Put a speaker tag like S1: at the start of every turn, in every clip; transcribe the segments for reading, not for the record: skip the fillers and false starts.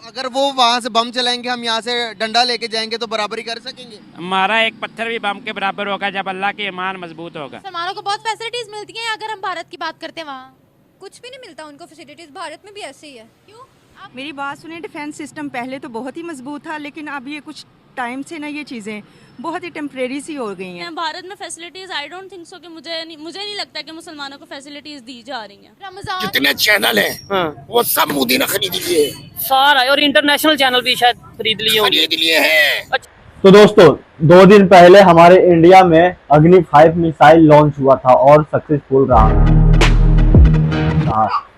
S1: अगर वो वहाँ से बम चलाएंगे, हम यहाँ से डंडा लेके जाएंगे तो बराबरी कर सकेंगे?
S2: हमारा एक पत्थर भी बम के बराबर होगा जब अल्लाह की ईमान मजबूत होगा।
S3: मुसलमानों को बहुत फैसिलिटीज मिलती हैं, अगर हम भारत की बात करते हैं वहाँ
S4: कुछ भी नहीं मिलता उनको फैसिलिटीज, भारत में भी ऐसे ही है।
S3: क्यों?
S5: मेरी बात सुने, डिफेंस सिस्टम पहले तो बहुत ही मजबूत था, लेकिन अब ये कुछ टाइम से ना ये चीज़ें बहुत ही टेम्परेरी सी हो गई हैं।
S6: भारत में facilities I don't think so कि मुझे नहीं लगता कि मुसलमानों को फैसिलिटीज दी जा रही हैं।
S3: रमजान
S7: जितने चैनल हैं वो सब मोदी ने खरीद लिए,
S8: सारा, और इंटरनेशनल चैनल भी शायद खरीद लिए
S7: हैं।
S9: तो दोस्तों 2 दिन पहले हमारे इंडिया में अग्नि 5 मिसाइल लॉन्च हुआ था और सक्सेसफुल रहा।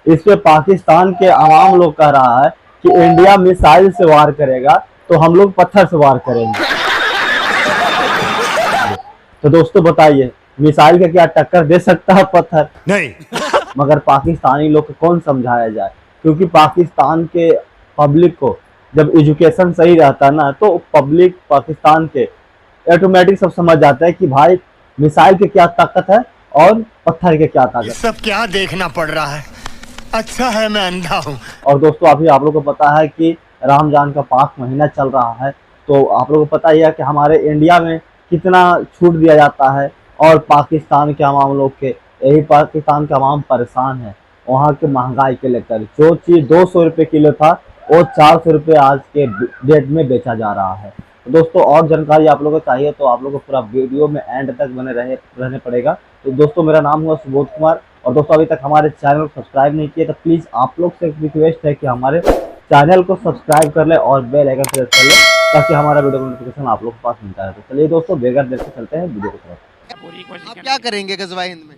S9: इस पे पाकिस्तान के आवाम लोग कह रहा है कि इंडिया मिसाइल से वार करेगा तो हम लोग पत्थर से वार करेंगे। तो दोस्तों बताइए, मिसाइल का क्या टक्कर दे सकता है पत्थर?
S7: नहीं।
S9: मगर पाकिस्तानी लोग को कौन समझाया जाए, क्योंकि पाकिस्तान के पब्लिक को जब एजुकेशन सही रहता ना तो पब्लिक पाकिस्तान के ऑटोमेटिक सब समझ जाता है कि भाई मिसाइल की क्या ताकत है और पत्थर के क्या ताकत।
S7: सब क्या देखना पड़ रहा है, अच्छा है मैं अंधा हूँ।
S9: और दोस्तों अभी आप लोगों को पता है कि रमजान का पाक महीना चल रहा है, तो आप लोगों को पता ही है कि हमारे इंडिया में कितना छूट दिया जाता है और पाकिस्तान के आवाम लोग के, यही पाकिस्तान के आवाम परेशान है वहाँ के महंगाई के लेकर। जो चीज़ 200 रुपये किलो था वो 400 रुपये आज के डेट में बेचा जा रहा है। तो दोस्तों और जानकारी आप लोगों को चाहिए तो आप लोगों को पूरा वीडियो में एंड तक बने रहने पड़ेगा। तो दोस्तों मेरा नाम हुआ सुबोध कुमार, और दोस्तों अभी तक हमारे चैनल को सब्सक्राइब नहीं किए तो प्लीज़ आप लोग से एक रिक्वेस्ट है कि हमारे चैनल को सब्सक्राइब कर ले और बेल आइकन प्रेस कर ले ताकि हमारा वीडियो का नोटिफिकेशन आप लोग के पास मिलता है। तो चलिए दोस्तों बगैर देर से चलते हैं वीडियो की तरफ।
S2: पूरी कोशिश
S1: आप क्या करेंगे गजवाए हिंद में?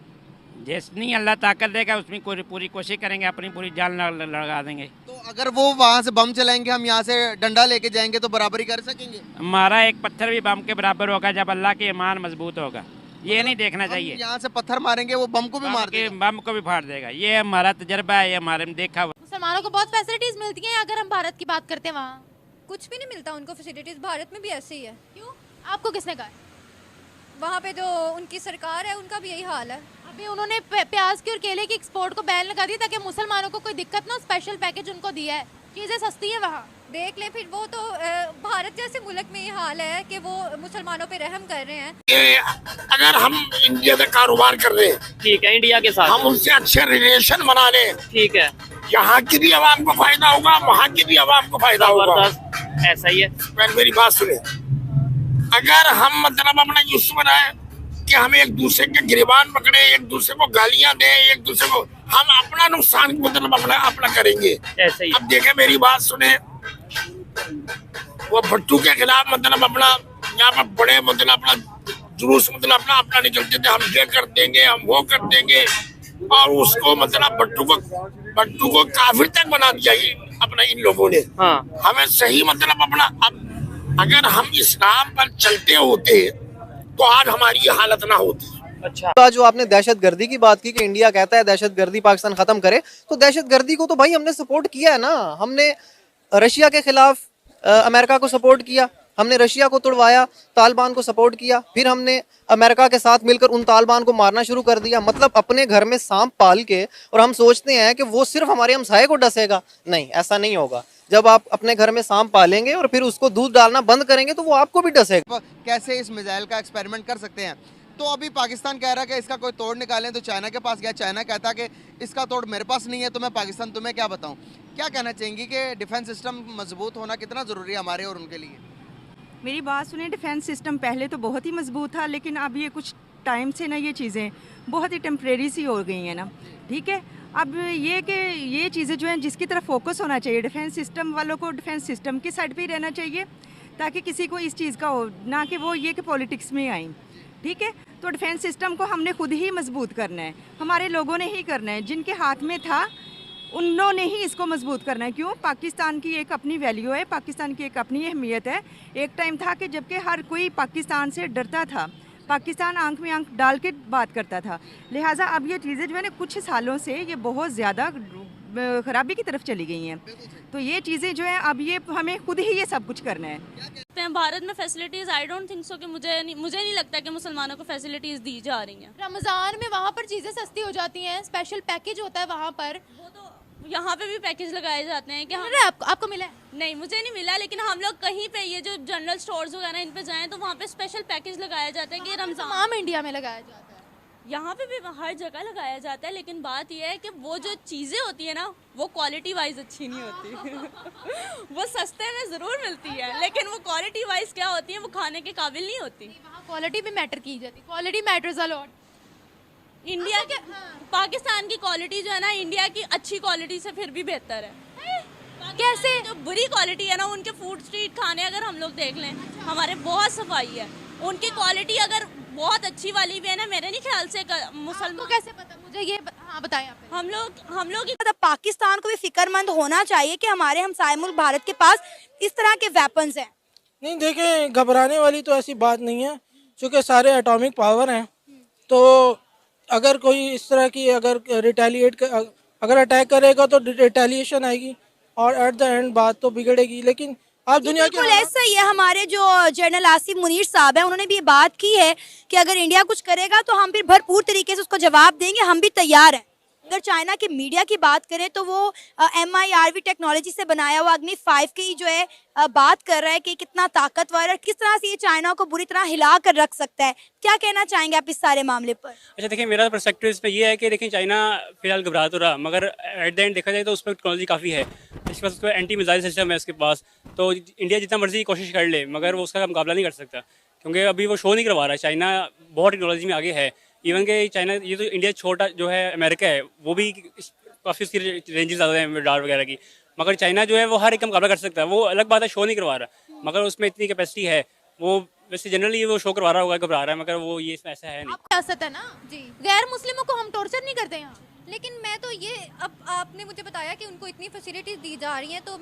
S2: जितनी अल्लाह ताकत देगा उसमें पूरी कोशिश करेंगे, अपनी पूरी जान लगा देंगे।
S1: तो अगर वो वहाँ से बम चलाएंगे, हम यहाँ से डंडा लेके जाएंगे तो बराबरी कर सकेंगे?
S2: हमारा एक पत्थर भी बम के बराबर होगा जब अल्लाह की ईमान मजबूत होगा। ये नहीं देखना चाहिए।
S1: यहाँ से पत्थर मारेंगे वो बम को भी मार देगा।
S2: बम को भी फाड़ देगा। ये हमारा तजर्बा है, ये हमारे में देखा हुआ।
S3: मुसलमानों को बहुत फैसिलिटीज मिलती हैं, अगर हम भारत की बात करते हैं वहाँ
S4: कुछ भी नहीं मिलता उनको फैसिलिटीज, भारत में भी ऐसे ही है।
S3: क्यों? आपको किसने कहा?
S4: वहाँ पे जो उनकी सरकार है उनका भी यही हाल है।
S3: अभी उन्होंने प्याज की और केले की एक्सपोर्ट को बैन लगा दिया ताकि मुसलमानों को कोई दिक्कत ना, स्पेशल पैकेज उनको दिया है, चीजें सस्ती है वहाँ।
S4: देख ले फिर, वो तो भारत जैसे मुल्क में ये हाल है कि वो मुसलमानों पे रहम कर रहे हैं।
S7: अगर हम इंडिया में कारोबार कर रहे हैं,
S8: ठीक है, इंडिया के साथ
S7: हम उनसे अच्छे रिलेशन बना लें,
S8: ठीक है,
S7: यहाँ की भी आवाम को फायदा होगा, वहाँ की भी आवाम को फायदा होगा।
S8: ऐसा ही है।
S7: पहले मेरी बात सुने, अगर हम मतलब अपना यूसुफ बनाए कि हम एक दूसरे के गिरबान पकड़े, एक दूसरे को गालियां दें, एक दूसरे को, हम अपना नुकसान मतलब अपना करेंगे।
S8: ऐसे ही।
S7: अब देखे मेरी बात सुने, वो भट्टू के खिलाफ मतलब अपना यहाँ पर बड़े मतलब अपना जुलूस मतलब अपना निकलते थे, हम ये कर देंगे, हम वो कर देंगे, और उसको मतलब भट्टू को काफिर तक बना दिया अपना इन लोगों ने।
S8: हाँ।
S7: हमें सही मतलब अपना, अब अगर हम इस्लाम पर चलते होते तो आज हमारी ये हालत ना होती।
S8: अच्छा,
S1: जो आपने दहशतगर्दी की बात की कि इंडिया कहता है दहशतगर्दी पाकिस्तान खत्म करे, तो दहशतगर्दी को तो भाई हमने सपोर्ट किया है ना। हमने रशिया के खिलाफ अमेरिका को सपोर्ट किया, हमने रशिया को तुड़वाया, तालिबान को सपोर्ट किया, फिर हमने अमेरिका के साथ मिलकर उन तालिबान को मारना शुरू कर दिया। मतलब अपने घर में सांप पाल के, और हम सोचते हैं कि वो सिर्फ हमारे हमसाये को डसेगा। नहीं, ऐसा नहीं होगा। जब आप अपने घर में सांप पालेंगे और फिर उसको दूध डालना बंद करेंगे तो वो आपको भी डसेगा। कैसे इस मिसाइल का एक्सपेरिमेंट कर सकते हैं? तो अभी पाकिस्तान कह रहा है कि इसका कोई तोड़ निकालें, तो चाइना के पास गया, चाइना कहता कि इसका तोड़ मेरे पास नहीं है, तो मैं पाकिस्तान तुम्हें क्या बताऊं। क्या कहना चाहेंगी कि डिफेंस सिस्टम मजबूत होना कितना ज़रूरी है हमारे और उनके लिए?
S5: मेरी बात सुने, डिफेंस सिस्टम पहले तो बहुत ही मजबूत था, लेकिन अब ये कुछ टाइम से ना ये चीज़ें बहुत ही टेम्परेरी सी हो गई हैं ना। ठीक है, अब ये कि ये चीज़ें जो हैं जिसकी तरफ फोकस होना चाहिए, डिफेंस सिस्टम वालों को डिफेंस सिस्टम की साइड पे ही रहना चाहिए, ताकि किसी को इस चीज़ का हो ना कि वो ये कि पॉलिटिक्स में आई। ठीक है, तो डिफेंस सिस्टम को हमने खुद ही मजबूत करना है, हमारे लोगों ने ही करना है, जिनके हाथ में था उन्होंने ही इसको मजबूत करना है। क्यों? पाकिस्तान की एक अपनी वैल्यू है, पाकिस्तान की एक अपनी अहमियत है। एक टाइम था कि जबकि हर कोई पाकिस्तान से डरता था, पाकिस्तान आंख में आंख डाल के बात करता था। लिहाजा अब ये चीज़ें जो है ना कुछ सालों से ये बहुत ज़्यादा खराबी की तरफ चली गई हैं। तो ये चीज़ें जो है अब ये हमें खुद ही ये सब कुछ करना है।
S6: भारत में facilities I don't think so कि मुझे नहीं लगता कि मुसलमानों को फैसिलिटीज दी जा रही हैं।
S3: रमजान में वहाँ पर चीजें सस्ती हो जाती हैं, स्पेशल पैकेज होता है वहाँ पर।
S6: वो तो यहाँ पे भी पैकेज लगाए जाते हैं कि हम
S3: मिल रहा है आपको मिला है?
S6: नहीं, मुझे नहीं मिला, लेकिन हम लोग कहीं पे ये जो जनरल स्टोर्स वगैरह इन पे जाएं तो वहाँ पे स्पेशल पैकेज लगाया जाता है कि रमजान।
S3: तमाम इंडिया में लगाया जाता है।
S6: यहाँ पे भी हर जगह लगाया जाता है, लेकिन बात यह है कि वो जो चीज़ें होती है ना वो क्वालिटी वाइज अच्छी नहीं होती। वो सस्ते में ज़रूर मिलती है, लेकिन वो क्वालिटी वाइज क्या होती है वो खाने के काबिल नहीं होती।
S3: वहाँ क्वालिटी भी मैटर की जाती है, quality matters a lot.
S6: India के पाकिस्तान की क्वालिटी जो है ना इंडिया की अच्छी क्वालिटी से फिर भी बेहतर है।
S3: कैसे?
S6: जो बुरी क्वालिटी है ना उनके फूड स्ट्रीट खाने अगर हम लोग देख लें, हमारे बहुत सफाई है, उनकी क्वालिटी अगर बहुत अच्छी वाली भी है ना, मेरे नहीं ख्याल से मुसलमान।
S3: कैसे पता मुझे ये हाँ बताएं आप।
S6: हम लोग
S10: मतलब पाकिस्तान को भी फिक्रमंद होना चाहिए कि हमारे हमसाये मुल्क भारत के पास इस तरह के वेपन्स हैं।
S11: नहीं देखें, घबराने वाली तो ऐसी बात नहीं है, क्योंकि सारे एटॉमिक पावर हैं। तो अगर कोई इस तरह की अगर अगर अटैक करेगा तो रिटेलिएशन आएगी और एट द एंड बात तो बिगड़ेगी। लेकिन आप दुनिया के
S10: बिल्कुल ऐसा ही है। हमारे जो जनरल आसिफ मुनीर साहब हैं उन्होंने भी ये बात की है कि अगर इंडिया कुछ करेगा तो हम फिर भरपूर तरीके से उसको जवाब देंगे, हम भी तैयार हैं। अगर चाइना के मीडिया की बात करें तो वो MIRV टेक्नोलॉजी से बनाया हुआ अग्नि 5 की जो है बात कर रहा है कि कितना ताकतवर है और किस तरह से ये चाइना को बुरी तरह हिला कर रख सकता है। क्या कहना चाहेंगे आप इस सारे मामले पर?
S12: अच्छा देखिए, मेरा पर्सपेक्टिव इस पे ये है कि देखिए चाइना फिलहाल घबरा तो रहा, मगर एट द एंड देखा जाए तो उस पर टेक्नोलॉजी काफ़ी है, इसके पास उसका एंटी मिसाइल सिस्टम है उसके पास। तो इंडिया जितना मर्जी कोशिश कर ले मगर वो उसका मुकाबला नहीं कर सकता, क्योंकि अभी वो शो नहीं करवा रहा है। चाइना बहुत टेक्नोलॉजी में आगे है। इवन के चाइना, ये तो इंडिया छोटा जो है अमेरिका है, वो भी काफ़ी उसकी रेंजेस ज़्यादा हैं रडार वगैरह की, मगर चाइना जो है वो हर एक का मुकाबला कर सकता है। वो अलग बात है शो नहीं करवा रहा, मगर उसमें इतनी कैपेसिटी है। वो वैसे जनरली वो शो करवा रहा होगा, घबरा रहा है, मगर वो ये ऐसा है नहीं।
S3: सियासत है ना जी, गैर मुस्लिमों को हम टॉर्चर नहीं करते यहाँ।
S4: लेकिन मैं तो ये, अब आपने मुझे बताया कि उनको इतनी फैसिलिटीज़ दी जा रही हैं, तो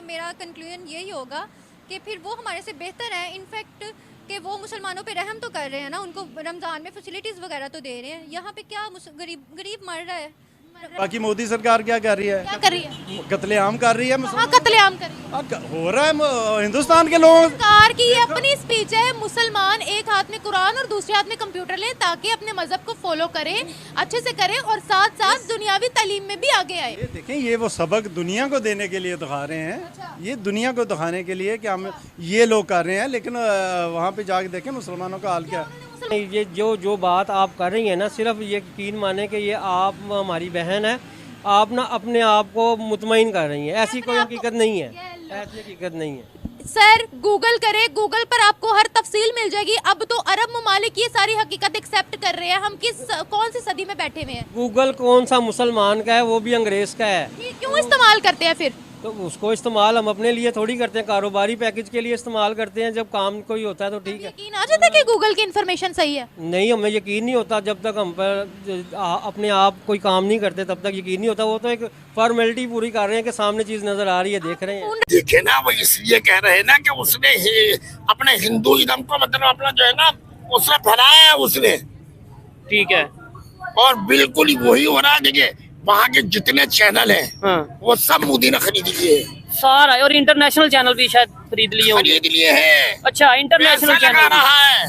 S4: मेरा कंक्लूजन यही होगा कि फिर वो हमारे से बेहतर है। इनफैक्ट कि वो मुसलमानों पे रहम तो कर रहे हैं ना, उनको रमज़ान में फैसिलिटीज़ वगैरह तो दे रहे हैं। यहाँ पे क्या गरीब मर रहा है।
S13: बाकी मोदी सरकार क्या कर रही है?
S3: क्या कर रही है?
S13: कत्लेआम कर रही है।
S3: हाँ, कत्लेआम कर रही है।
S13: हो रहा है हिंदुस्तान के लोग।
S3: सरकार की ये अपनी स्पीच है, मुसलमान एक हाथ में कुरान और दूसरे हाथ में कंप्यूटर लें ताकि अपने मजहब को फॉलो करें, अच्छे से करें और साथ साथ दुनियावी तालीम में भी आगे आए।
S13: ये देखें, ये वो सबक दुनिया को देने के लिए दिखा रहे हैं।
S3: अच्छा।
S13: ये दुनिया को दिखाने के लिए कि हम ये लोग कर रहे हैं, लेकिन वहाँ पे जाके देखें मुसलमानों का हाल क्या है।
S14: ये जो बात आप कर रही हैं ना, सिर्फ ये यकीन माने कि ये आप हमारी बहन है, आप ना अपने आप को मुतमईन कर रही हैं। ऐसी कोई हकीकत नहीं है, ऐसी हकीकत नहीं है।
S3: सर गूगल करें, गूगल पर आपको हर तफसील मिल जाएगी। अब तो अरब ममालिक ये सारी हकीकत एक्सेप्ट कर रहे हैं। हम कौन सी सदी में बैठे हुए हैं?
S14: गूगल कौन सा मुसलमान का है, वो भी अंग्रेज का है।
S3: क्यों इस्तेमाल करते हैं फिर?
S14: तो उसको इस्तेमाल हम अपने लिए थोड़ी करते हैं, कारोबारी पैकेज के लिए इस्तेमाल करते हैं। जब काम कोई होता है तो ठीक है।
S3: यकीन आ जाता है कि गूगल की इन्फॉर्मेशन सही है?
S14: नहीं, हमें यकीन नहीं होता जब तक हम पर अपने आप कोई काम नहीं करते, तब तक यकीन नहीं होता। वो तो एक फॉर्मेलिटी पूरी कर रहे हैं कि सामने चीज नजर आ रही है, देख रहे हैं।
S7: देखे ना, वो इसलिए कह रहे हैं ना कि उसने अपने हिंदुइज्म को मतलब अपना जो है ना उसने फैलाया है उसने,
S8: ठीक है।
S7: और बिल्कुल ही वही हो रहा है। देखिए वहाँ के जितने चैनल हैं
S8: हाँ।
S7: वो सब मोदी ने खरीद लिए
S8: सारा, और इंटरनेशनल चैनल भी शायद खरीद लिए
S7: हैं।
S8: अच्छा, इंटरनेशनल
S7: पैसा लगा
S8: चैनल
S7: रहा है।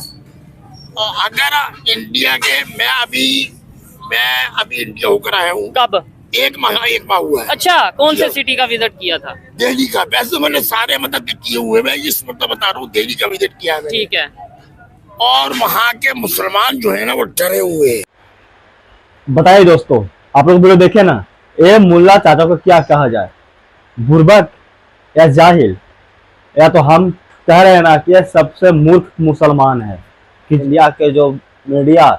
S7: और अगर इंडिया के मैं अभी इंडिया होकर आया हूँ।
S8: कब?
S7: एक माह हुआ है।
S8: अच्छा, कौन से सिटी का विजिट किया था?
S7: दिल्ली का। वैसे मैंने सारे मतलब किए हुए, मैं इस मतलब बता रहा हूँ दिल्ली का विजिट किया है।
S8: ठीक है।
S7: और वहाँ के मुसलमान जो है ना वो डरे हुए हैं।
S9: बताइए दोस्तों, आप लोग वीडियो देखे ना, ये मुल्ला चाचा को क्या कहा जाए, बुर्बक या जाहिल? या तो हम कह रहे हैं ना कि ये सबसे मूर्ख मुसलमान है। इंडिया के जो मीडिया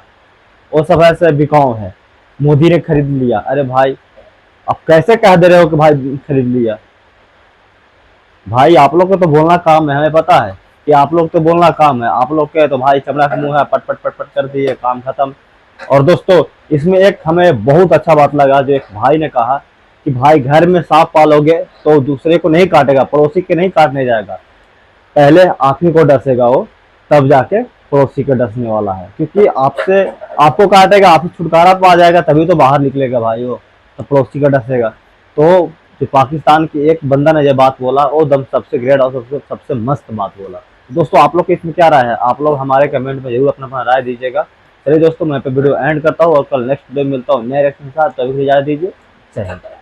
S9: वो सब ऐसे बिकाऊ है, मोदी ने खरीद लिया। अरे भाई, आप कैसे कह दे रहे हो कि भाई खरीद लिया? भाई आप लोग को तो बोलना काम है, हमें पता है कि आप लोग तो बोलना काम है। आप लोग के तो भाई चमड़ा का मुंह है, पट पट पट पट कर दिए, काम खत्म। और दोस्तों इसमें एक हमें बहुत अच्छा बात लगा, जो एक भाई ने कहा कि भाई घर में सांप पालोगे तो दूसरे को नहीं काटेगा, पड़ोसी के नहीं काटने जाएगा, पहले आप ही को डसेगा वो, तब जाके पड़ोसी को डसने वाला है। क्योंकि आपको काटेगा, आप छुटकारा पा जाएगा, तभी तो बाहर निकलेगा भाई वो, तो पड़ोसी का डसेगा। तो जो पाकिस्तान की एक बंदा ने ये बात बोला, वो दम सबसे ग्रेट और सबसे मस्त बात बोला। दोस्तों आप लोग की इसमें क्या राय है? आप लोग हमारे कमेंट में जरूर अपना राय दीजिएगा। चलिए दोस्तों, मैं पे वीडियो एंड करता हूँ और कल नेक्स्ट वीडियो मिलता हूँ नए रिएक्शन के साथ। तभी इजाजत दीजिए। जय हिंद।